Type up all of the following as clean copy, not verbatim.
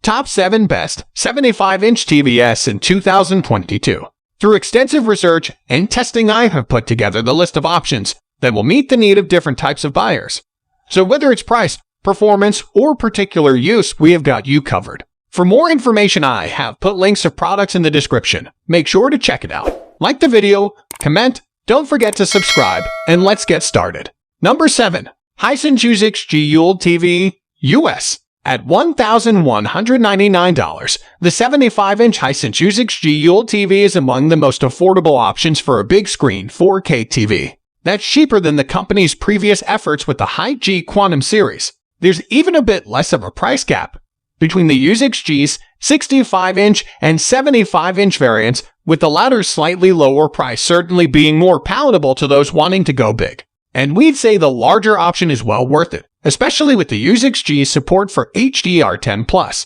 Top 7 Best 75-inch TVS in 2022. Through extensive research and testing, I have put together the list of options that will meet the need of different types of buyers. So whether it's price, performance, or particular use, we have got you covered. For more information, I have put links of products in the description. Make sure to check it out. Like the video, comment, don't forget to subscribe, and let's get started. Number 7. Hisense UXG Oled TV US. At $1,199, the 75-inch Hisense UXG Oled TV is among the most affordable options for a big screen 4K TV. That's cheaper than the company's previous efforts with the Lg Quantum series. There's even a bit less of a price gap between the UXG's 65-inch and 75-inch variants, with the latter's slightly lower price certainly being more palatable to those wanting to go big. And we'd say the larger option is well worth it, especially with the UXG's support for HDR10+,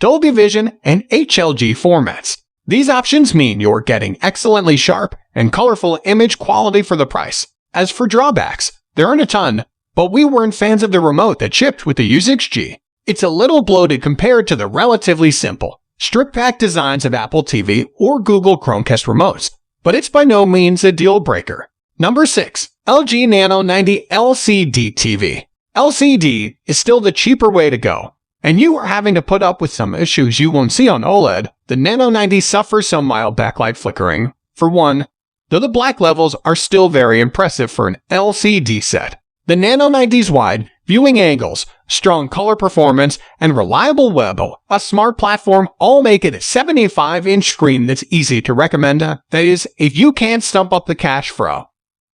Dolby Vision, and HLG formats. These options mean you're getting excellently sharp and colorful image quality for the price. As for drawbacks, there aren't a ton, but we weren't fans of the remote that shipped with the UXG. It's a little bloated compared to the relatively simple, strip-pack designs of Apple TV or Google Chromecast remotes, but it's by no means a deal breaker. Number 6. Lg Nano 90 LCD TV. LCD is still the cheaper way to go, and you are having to put up with some issues you won't see on OLED. The Nano 90 suffers some mild backlight flickering, for one, though the black levels are still very impressive for an LCD set. The Nano 90's wide viewing angles, strong color performance, and reliable web, a smart platform all make it a 75-inch screen that's easy to recommend. That is, if you can't stump up the cash for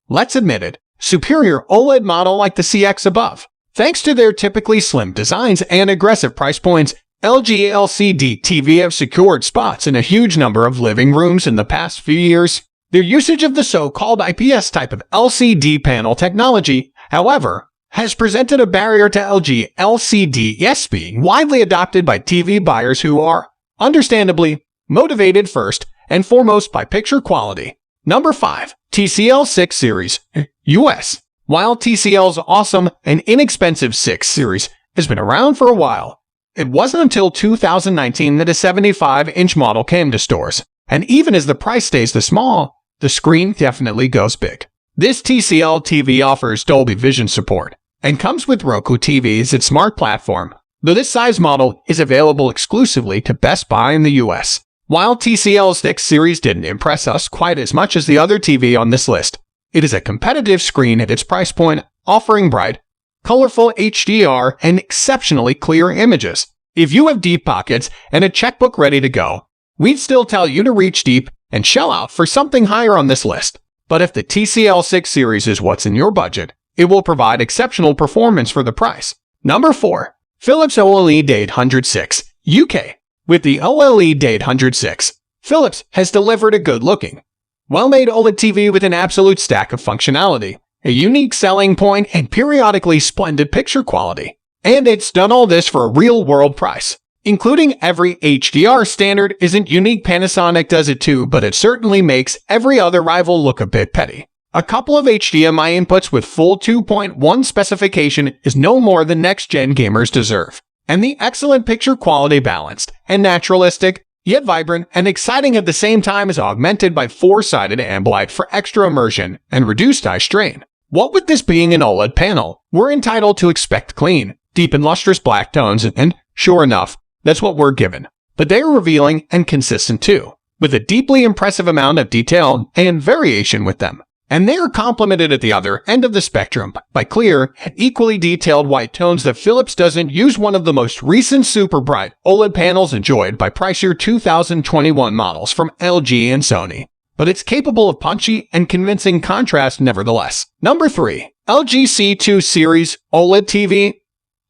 let's admit it, superior OLED model like the CX above. Thanks to their typically slim designs and aggressive price points, LG LCD TV have secured spots in a huge number of living rooms in the past few years. Their usage of the so-called IPS type of LCD panel technology, however, has presented a barrier to LG LCDs being widely adopted by TV buyers who are, understandably, motivated first and foremost by picture quality. Number 5. TCL 6 Series US. While TCL's awesome and inexpensive 6 Series has been around for a while, it wasn't until 2019 that a 75-inch model came to stores. And even as the price stays the small, the screen definitely goes big. This TCL TV offers Dolby Vision support and comes with Roku TV as its smart platform, though this size model is available exclusively to Best Buy in the US. While TCL's 6 Series didn't impress us quite as much as the other TV on this list, it is a competitive screen at its price point, offering bright, colorful HDR and exceptionally clear images. If you have deep pockets and a checkbook ready to go, we'd still tell you to reach deep and shell out for something higher on this list. But if the TCL 6 Series is what's in your budget, it will provide exceptional performance for the price. Number 4. Philips Oled 806 UK. With the Oled 806, Philips has delivered a good-looking, well-made OLED TV with an absolute stack of functionality, a unique selling point, and periodically splendid picture quality. And it's done all this for a real-world price. Including every HDR standard isn't unique. Panasonic does it too, but it certainly makes every other rival look a bit petty. A couple of HDMI inputs with full 2.1 specification is no more than next-gen gamers deserve. And the excellent picture quality balanced and naturalistic, yet vibrant and exciting at the same time is augmented by 4-sided ambilight for extra immersion and reduced eye strain. What with this being an OLED panel, we're entitled to expect clean, deep and lustrous black tones and, sure enough, that's what we're given. But they're revealing and consistent too, with a deeply impressive amount of detail and variation with them. And they are complemented at the other end of the spectrum by clear and equally detailed white tones that Philips doesn't use. One of the most recent super bright OLED panels enjoyed by pricier 2021 models from LG and Sony. But it's capable of punchy and convincing contrast nevertheless. Number 3. LG C2 Series OLED TV.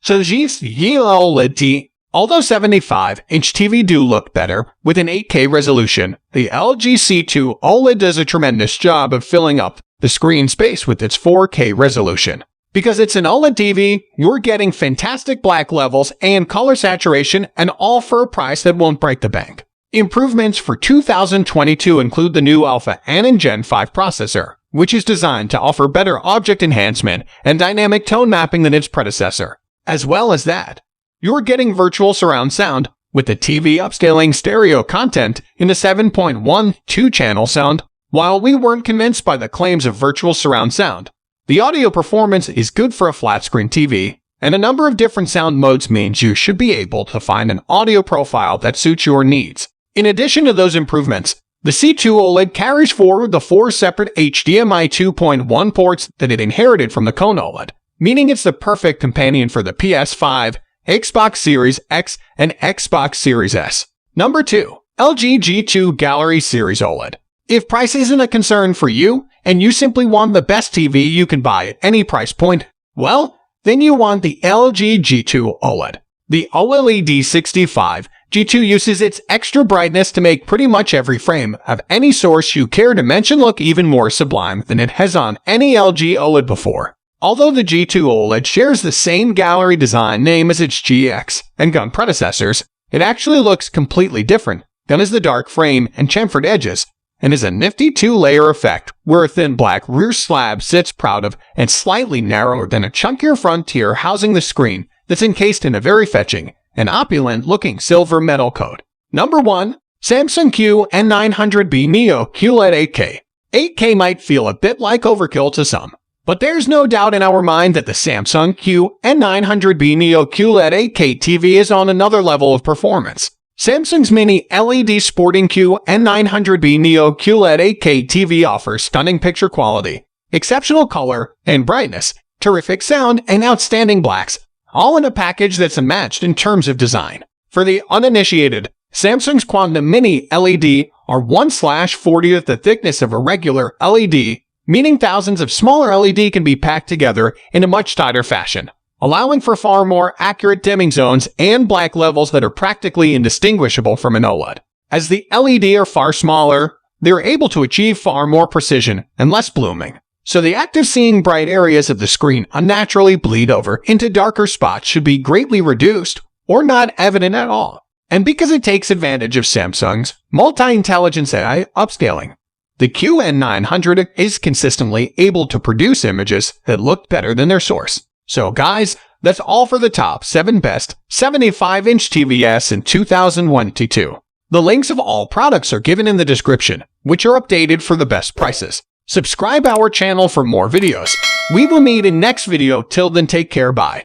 LG OLED TV. Although 75-inch TV do look better with an 8K resolution, the LG C2 OLED does a tremendous job of filling up the screen space with its 4K resolution. Because it's an OLED TV, you're getting fantastic black levels and color saturation, and all for a price that won't break the bank. Improvements for 2022 include the new Alpha and Gen 5 processor, which is designed to offer better object enhancement and dynamic tone mapping than its predecessor. As well as that, you're getting virtual surround sound with the TV upscaling stereo content in the 7.12 channel sound. While we weren't convinced by the claims of virtual surround sound, the audio performance is good for a flat-screen TV, and a number of different sound modes means you should be able to find an audio profile that suits your needs. In addition to those improvements, the C2 OLED carries forward the 4 separate HDMI 2.1 ports that it inherited from the Cone OLED, meaning it's the perfect companion for the PS5, Xbox Series X, and Xbox Series S. Number 2. LG G2 Gallery Series OLED. If price isn't a concern for you, and you simply want the best TV you can buy at any price point, well, then you want the LG G2 OLED. The OLED 65 G2 uses its extra brightness to make pretty much every frame of any source you care to mention look even more sublime than it has on any LG OLED before. Although the G2 OLED shares the same gallery design name as its GX and GUN predecessors, it actually looks completely different. GUN is the dark frame and chamfered edges, and is a nifty 2-layer effect where a thin black rear slab sits proud of and slightly narrower than a chunkier front tier housing the screen that's encased in a very fetching and opulent-looking silver metal coat. Number 1. Samsung N900B Neo QLED 8K. 8K might feel a bit like overkill to some, but there's no doubt in our mind that the Samsung N900B Neo QLED 8K TV is on another level of performance. Samsung's mini LED sporting N900B Neo QLED 8K TV offers stunning picture quality, exceptional color and brightness, terrific sound, and outstanding blacks, all in a package that's unmatched in terms of design. For the uninitiated, Samsung's Quantum Mini LED are 1/40th the thickness of a regular LED, meaning thousands of smaller LED can be packed together in a much tighter fashion, allowing for far more accurate dimming zones and black levels that are practically indistinguishable from an OLED. As the LED are far smaller, they're able to achieve far more precision and less blooming, so the act of seeing bright areas of the screen unnaturally bleed over into darker spots should be greatly reduced or not evident at all. And because it takes advantage of Samsung's multi-intelligence AI upscaling, the N900 is consistently able to produce images that look better than their source. So guys, that's all for the top 7 best 75-inch TVS in 2022. The links of all products are given in the description, which are updated for the best prices. Subscribe our channel for more videos. We will meet in next video. Till then, take care, bye.